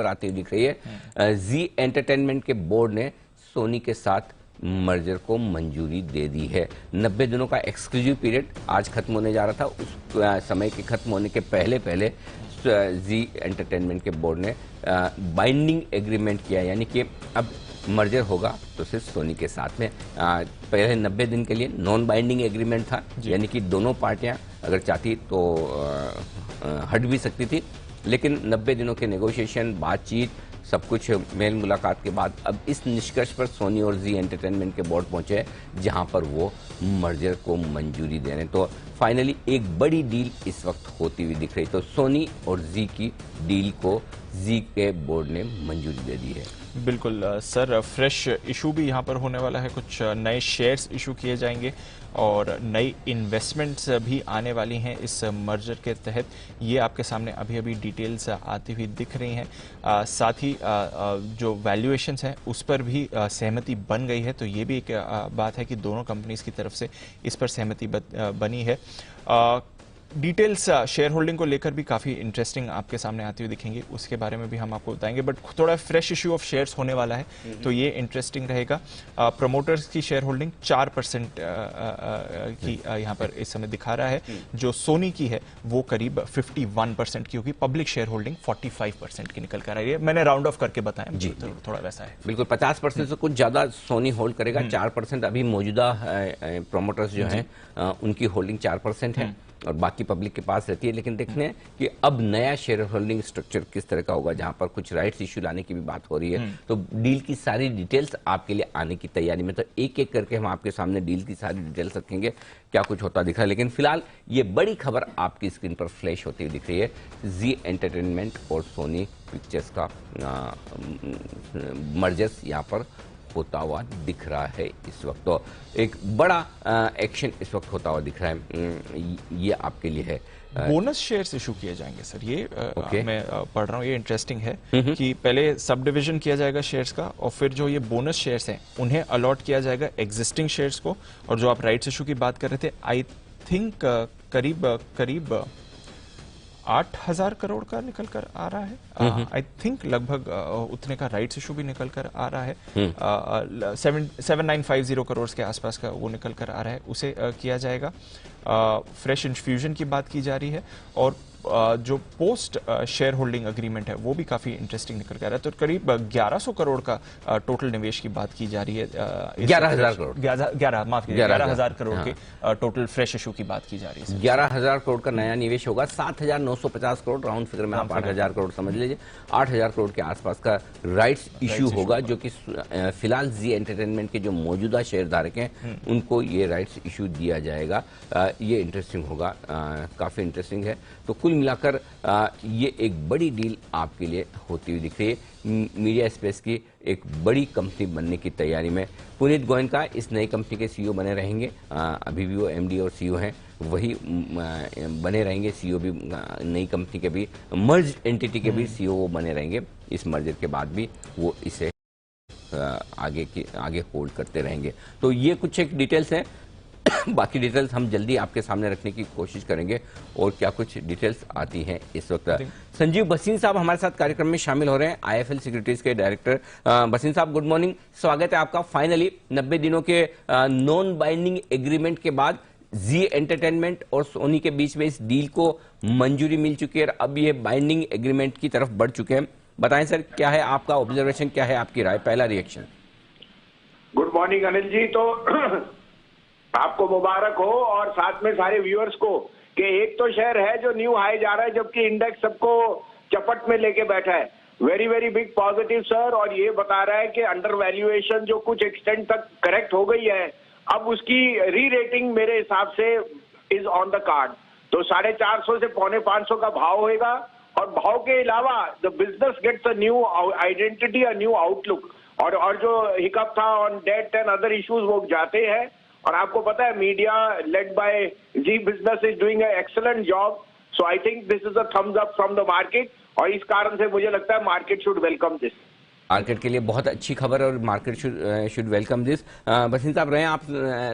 पर आती हुई दिख रही है। जी एंटरटेनमेंट के बोर्ड ने सोनी के साथ मर्जर को मंजूरी दे दी है। 90 दिनों का एक्सक्लूसिव पीरियड आज खत्म होने जा रहा था। उस समय के खत्म होने के पहले पहले जी एंटरटेनमेंट के बोर्ड ने बाइंडिंग एग्रीमेंट किया, यानी कि अब मर्जर होगा तो सिर्फ सोनी के साथ में। पहले 90 दिन के लिए नॉन बाइंडिंग एग्रीमेंट था, यानी कि दोनों पार्टियां अगर चाहती तो हट भी सकती थी, लेकिन 90 दिनों के नेगोशिएशन, बातचीत, सब कुछ मेल मुलाकात के बाद अब इस निष्कर्ष पर सोनी और जी एंटरटेनमेंट के बोर्ड पहुंचे जहां पर वो मर्जर को मंजूरी दे रहे हैं। तो फाइनली एक बड़ी डील इस वक्त होती हुई दिख रही। तो सोनी और जी की डील को जी के बोर्ड ने मंजूरी दे दी है। बिल्कुल सर, फ्रेश इशू भी यहाँ पर होने वाला है, कुछ नए शेयर्स इशू किए जाएंगे और नई इन्वेस्टमेंट्स भी आने वाली हैं इस मर्जर के तहत। ये आपके सामने अभी अभी डिटेल्स आती हुई दिख रही हैं। साथ ही जो वैल्यूएशंस हैं उस पर भी सहमति बन गई है। तो ये भी एक बात है कि दोनों कंपनीज की तरफ से इस पर सहमति बनी है। डिटेल्स शेयर होल्डिंग को लेकर भी काफ़ी इंटरेस्टिंग आपके सामने आती हुई दिखेंगी, उसके बारे में भी हम आपको बताएंगे। बट थोड़ा फ्रेश इश्यू ऑफ शेयर्स होने वाला है तो ये इंटरेस्टिंग रहेगा। प्रमोटर्स की शेयर होल्डिंग 4% की यहाँ पर इस समय दिखा रहा है। जो सोनी की है वो करीब 51% की होगी। पब्लिक शेयर होल्डिंग 45% की निकल कर आई है। मैंने राउंड ऑफ करके बताया जी, तो थोड़ा वैसा है। बिल्कुल 50% से कुछ ज़्यादा सोनी होल्ड करेगा। 4% अभी मौजूदा प्रमोटर्स जो हैं उनकी होल्डिंग 4% है और बाकी पब्लिक के पास रहती है। लेकिन देखते हैं कि अब नया शेयर होल्डिंग स्ट्रक्चर किस तरह का होगा, जहां पर कुछ राइट्स इश्यू लाने की भी बात हो रही है। तो डील की सारी डिटेल्स आपके लिए आने की तैयारी में, तो एक एक करके हम आपके सामने डील की सारी डिटेल्स रखेंगे, क्या कुछ होता दिख रहा है। लेकिन फिलहाल ये बड़ी खबर आपकी स्क्रीन पर फ्लैश होती हुई दिख रही है। जी एंटरटेनमेंट और सोनी पिक्चर्स का मर्जर्स यहाँ पर होता हुआ दिख रहा है इस वक्त। तो एक बड़ा एक्शन इस वक्त होता हुआ दिख रहा है, ये आपके लिए है। बोनस शेयर्स इशू किए जाएंगे सर, ये मैं पढ़ रहा हूँ, ये इंटरेस्टिंग है कि पहले सब डिवीजन किया जाएगा शेयर्स का और फिर जो ये बोनस शेयर्स हैं उन्हें अलॉट किया जाएगा एग्जिस्टिंग शेयर्स को। और जो आप राइट्स इशू की बात कर रहे थे, आई थिंक करीब 8,000 करोड़ का निकल कर आ रहा है। आई थिंक लगभग उतने का राइट्स इशू भी निकल कर आ रहा है। 7950 करोड़ के आसपास का वो निकल कर आ रहा है, उसे किया जाएगा। फ्रेश इन्फ्यूजन की बात की जा रही है और जो पोस्ट शेयर होल्डिंग अग्रीमेंट है वो भी काफी इंटरेस्टिंग निकल कर आ रहा है। तो करीब 1100 करोड़ का टोटल निवेश की बात की जा रही है। 11,000 करोड़ 11,000 करोड़ के टोटल फ्रेश इशू की बात की जा रही है। 11,000 करोड़ का नया निवेश होगा। 7,950 करोड़, राउंड फिगर में आप 8,000 करोड़ समझ लीजिए, 8,000 करोड़ के आसपास का राइट्स इशू होगा, जो कि फिलहाल जी एंटरटेनमेंट के जो मौजूदा शेयर धारक हैं उनको ये राइट्स इशू दिया जाएगा। ये इंटरेस्टिंग होगा, काफी इंटरेस्टिंग है। तो कुल मिलाकर ये एक बड़ी डील आपके लिए होती हुई दिख रही है। मीडिया स्पेस की एक बड़ी कंपनी बनने की तैयारी में पुनीत गोयनका इस नई कंपनी के सीईओ बने रहेंगे। अभी भी वो एमडी और सीईओ हैं, वही बने रहेंगे। सीईओ भी नई कंपनी के भी, मर्ज एंटिटी के भी सीईओ वो बने रहेंगे। इस मर्जर के बाद भी वो इसे आगे होल्ड करते रहेंगे। तो ये कुछ एक डिटेल्स हैं। बाकी डिटेल्स हम जल्दी आपके सामने रखने की कोशिश करेंगे और क्या कुछ डिटेल्स आती हैं इस वक्त। संजीव भसीन साहब हमारे साथ कार्यक्रम में शामिल हो रहे हैं, आईएफएल सिक्योरिटीज के डायरेक्टर। भसीन साहब गुड मॉर्निंग, स्वागत है आपका। फाइनली 90 दिनों के नॉन बाइंडिंग एग्रीमेंट के बाद जी एंटरटेनमेंट और सोनी के बीच में इस डील को मंजूरी मिल चुकी है और अब ये बाइंडिंग एग्रीमेंट की तरफ बढ़ चुके हैं। बताएं सर, क्या है आपका ऑब्जर्वेशन, क्या है आपकी राय, पहला reaction. Good morning Anil ji. तो आपको मुबारक हो और साथ में सारे व्यूअर्स को कि एक तो शेयर है जो न्यू हाई जा रहा है, जबकि इंडेक्स सबको चपट में लेके बैठा है। Very very big positive sir. और ये बता रहा है कि अंडर वैल्यूएशन जो कुछ एक्सटेंट तक करेक्ट हो गई है, अब उसकी री रेटिंग मेरे हिसाब से इज ऑन द कार्ड। तो 450 से 450 का भाव होगा और भाव के अलावा the business gets a new identity, a new outlook. और जो हिकअप था on date and other issues वो जाते हैं। और आपको पता है media led by Zee business is doing an excellent job. So I think this is a thumbs up from the market और इस कारण से मुझे लगता है market should welcome this. Market के लिए बहुत अच्छी खबर और market should welcome this. Bhasin साहब रहे आप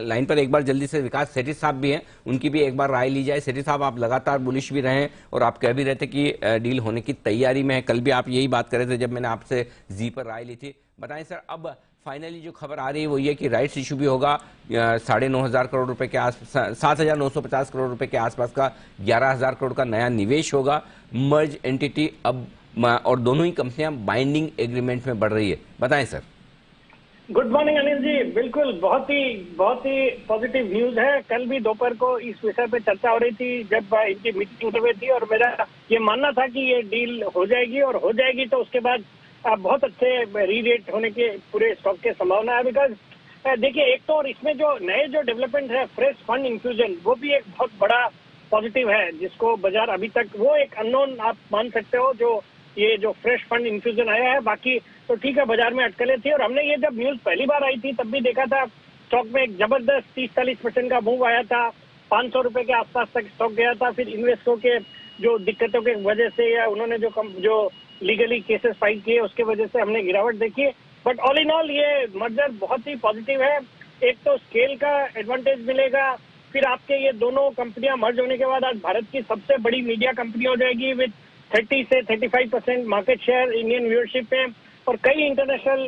लाइन पर, एक बार जल्दी से विकास सेठी साहब भी हैं, उनकी भी एक बार राय ली जाए। सेठी साहब, आप लगातार बुलिश भी रहे और आप कह भी रहे थे कि डील होने की तैयारी में है, कल भी आप यही बात कर रहे थे जब मैंने आपसे जी पर राय ली थी। बताएं सर, अब फाइनली जो खबर आ रही है वो ये कि राइट्स इशू भी होगा, 9,500 करोड़ रुपए के आसपास, 7,950 करोड़ रुपए के आसपास का 11,000 करोड़ का नया निवेश होगा, मर्ज एंटिटी अब, और दोनों ही कंपनियां बाइंडिंग एग्रीमेंट में बढ़ रही है। बताएं sir. Good morning Anil ji, बिल्कुल बहुत ही पॉजिटिव न्यूज है। कल भी दोपहर को इस विषय पे चर्चा हो रही थी जब इनकी मीटिंग हुई थी, और मेरा ये मानना था कि ये डील हो जाएगी, और हो जाएगी तो उसके बाद बहुत अच्छे री-रेट होने के पूरे स्टॉक के संभावना है। बिकॉज देखिए, एक तो और इसमें जो नए जो डेवलपमेंट है, फ्रेश फंड इंफ्यूजन, वो भी एक बहुत बड़ा पॉजिटिव है, जिसको बाजार अभी तक वो एक अननोन आप मान सकते हो, जो ये जो फ्रेश फंड इंफ्यूजन आया है। बाकी तो ठीक है, बाजार में अटकलें थी, और हमने ये जब न्यूज पहली बार आई थी तब भी देखा था स्टॉक में एक जबरदस्त 30-40% का मूव आया था, 500 रुपए के आसपास तक स्टॉक गया था। फिर इन्वेस्टरों के जो दिक्कतों के वजह से, या उन्होंने जो लीगली केसेस फाइल किए उसके वजह से हमने गिरावट देखी। बट ऑल इन ऑल ये मर्जर बहुत ही पॉजिटिव है। एक तो स्केल का एडवांटेज मिलेगा, फिर आपके ये दोनों कंपनियां मर्ज होने के बाद आज भारत की सबसे बड़ी मीडिया कंपनी हो जाएगी विद 30 से 35% मार्केट शेयर इंडियन व्यूअरशिप में, और कई इंटरनेशनल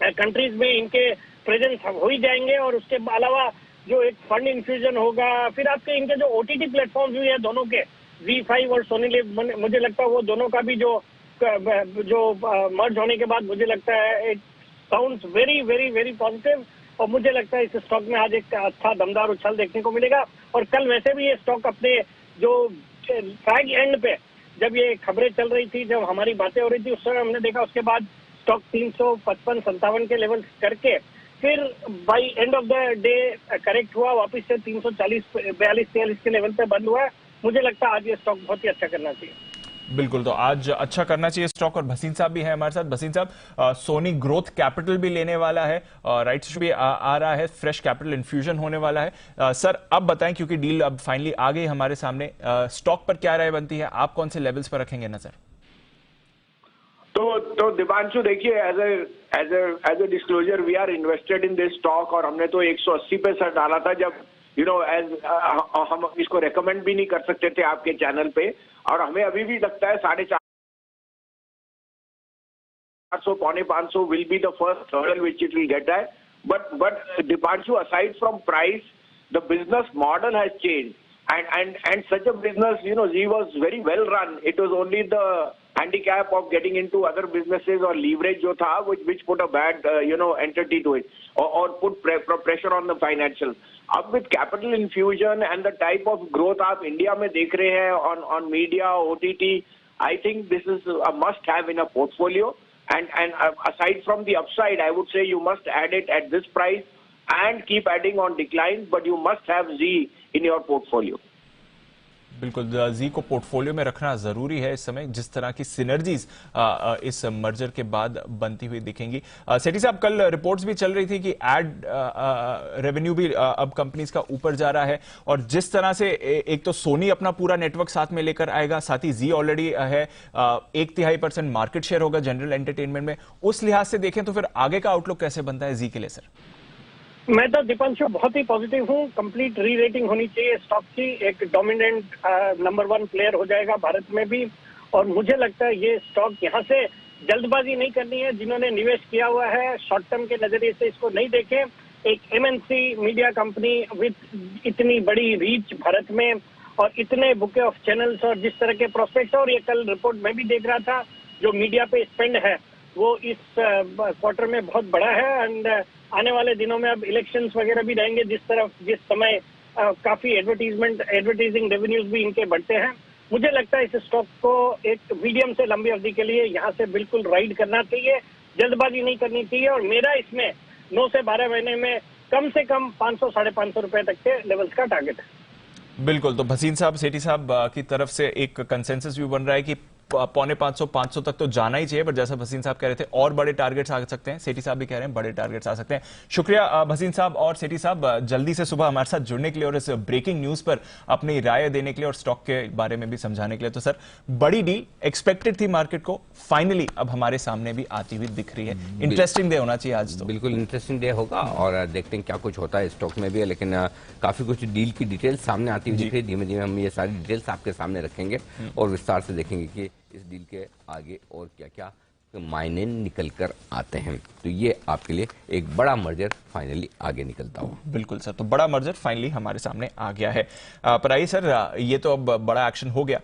कंट्रीज में इनके प्रेजेंस हो ही जाएंगे। और उसके अलावा जो एक फंड इन्फ्यूजन होगा, फिर आपके इनके जो ओटीटी प्लेटफॉर्म हुए हैं दोनों के, ZEE5 और सोनी लिव, मुझे लगता है वो दोनों का भी जो मर्ज होने के बाद मुझे लगता है it sounds very very very positive, और मुझे लगता है इस स्टॉक में आज एक अच्छा दमदार उछाल देखने को मिलेगा। और कल वैसे भी ये स्टॉक अपने जो फ्रैग एंड पे जब ये खबरें चल रही थी, जब हमारी बातें हो रही थी, उस समय हमने देखा उसके बाद स्टॉक 355-57 के लेवल करके फिर by end of the day correct हुआ, वापस से 340-42-43 के लेवल पे बंद हुआ है। मुझे लगता है आज ये स्टॉक बहुत ही अच्छा करना चाहिए। बिल्कुल, तो आज अच्छा करना चाहिए स्टॉक। और भसीन साहब भी हैं हमारे साथ। भसीन साहब, सोनी ग्रोथ कैपिटल भी लेने वाला है, राइट्स भी आ रहा है, फ्रेश कैपिटल इन्फ्यूजन होने वाला है। सर अब बताएं, क्योंकि डील अब फाइनली आ गई हमारे सामने, स्टॉक पर क्या राय बनती है, आप कौन से लेवल्स पर रखेंगे नजर? तो दीपांशु देखिए, as a disclosure we are invested in this stock, और हमने तो 180 पे सर डाला था जब हम इसको रेकमेंड भी नहीं कर सकते थे आपके चैनल पे, और हमें अभी भी लगता है 450 450 will be the first hurdle which it will get that. But Deepanshu, aside from price, the business model has changed, and such a business, Zee was very well run. It was only the handicap of getting into other businesses or leverage जो था, which put a bad entity to it, or put pressure on the financials. अब with capital infusion and the type of growth आप India में देख रहे हैं on media, OTT, I think this is a must have in a portfolio. And aside from the upside, I would say you must add it at this price and keep adding on declines, but you must have Zee in your portfolio. बिल्कुल, जी को portfolio में रखना जरूरी है इस समय, जिस तरह की सिनर्जीज इस मर्जर के बाद बनती हुई दिखेंगी। सेठी साहब, कल रिपोर्ट्स भी चल रही थी कि एड रेवेन्यू भी अब कंपनीज का ऊपर जा रहा है, और जिस तरह से एक तो सोनी अपना पूरा नेटवर्क साथ में लेकर आएगा, साथ ही जी ऑलरेडी है, 1/3% मार्केट शेयर होगा जनरल एंटरटेनमेंट में। उस लिहाज से देखें तो फिर आगे का आउटलुक कैसे बनता है जी के लिए सर? मैं तो दीपांशु बहुत ही पॉजिटिव हूँ। कंप्लीट री रेटिंग होनी चाहिए स्टॉक की, एक डोमिनेंट नंबर 1 प्लेयर हो जाएगा भारत में भी, और मुझे लगता है ये स्टॉक यहाँ से जल्दबाजी नहीं करनी है। जिन्होंने निवेश किया हुआ है शॉर्ट टर्म के नजरिए से इसको नहीं देखें। एक MNC मीडिया कंपनी विद इतनी बड़ी रीच भारत में, और इतने बुके ऑफ चैनल्स, और जिस तरह के प्रोस्पेक्ट, और ये कल रिपोर्ट में भी देख रहा था, जो मीडिया पे स्पेंड है वो इस क्वार्टर में बहुत बड़ा है। एंड आने वाले दिनों में अब इलेक्शंस वगैरह भी रहेंगे, जिस समय काफी एडवर्टाइजिंग रेवेन्यूज भी इनके बढ़ते हैं। मुझे लगता है इस स्टॉक को एक मीडियम से लंबी अवधि के लिए यहाँ से बिल्कुल राइड करना चाहिए, जल्दबाजी नहीं करनी चाहिए, और मेरा इसमें 9 से 12 महीने में कम से कम 500-550 रुपए तक के लेवल्स का टारगेट है। बिल्कुल, तो भसीन साहब, सेठी साहब की तरफ से एक कंसेंसस भी बन रहा है कि 500 तक तो जाना ही चाहिए, पर जैसा भसीन साहब कह रहे थे और बड़े टारगेट्स आ सकते हैं, सेठी साहब भी कह रहे हैं बड़े टारगेट्स आ सकते हैं। शुक्रिया भसीन साहब और सेठी साहब जल्दी से सुबह हमारे साथ जुड़ने के लिए और इस ब्रेकिंग न्यूज पर अपनी राय देने के लिए और स्टॉक के बारे में भी समझाने के लिए। तो सर, बड़ी डील एक्सपेक्टेड थी मार्केट को, फाइनली अब हमारे सामने भी आती हुई दिख रही है। इंटरेस्टिंग डे होना चाहिए आज तो। बिल्कुल इंटरेस्टिंग डे होगा और देखते हैं क्या कुछ होता है स्टॉक में भी, लेकिन काफी कुछ डील की डिटेल सामने आती हुई दिख रही है। धीमे धीमे हम ये सारी डिटेल्स आपके सामने रखेंगे और विस्तार से देखेंगे कि इस डील के आगे और क्या क्या मायने निकल कर आते हैं। तो ये आपके लिए एक बड़ा मर्जर फाइनली आगे निकलता हो। बिल्कुल सर, तो बड़ा मर्जर फाइनली हमारे सामने आ गया है। पर आइए सर, ये तो अब बड़ा एक्शन हो गया,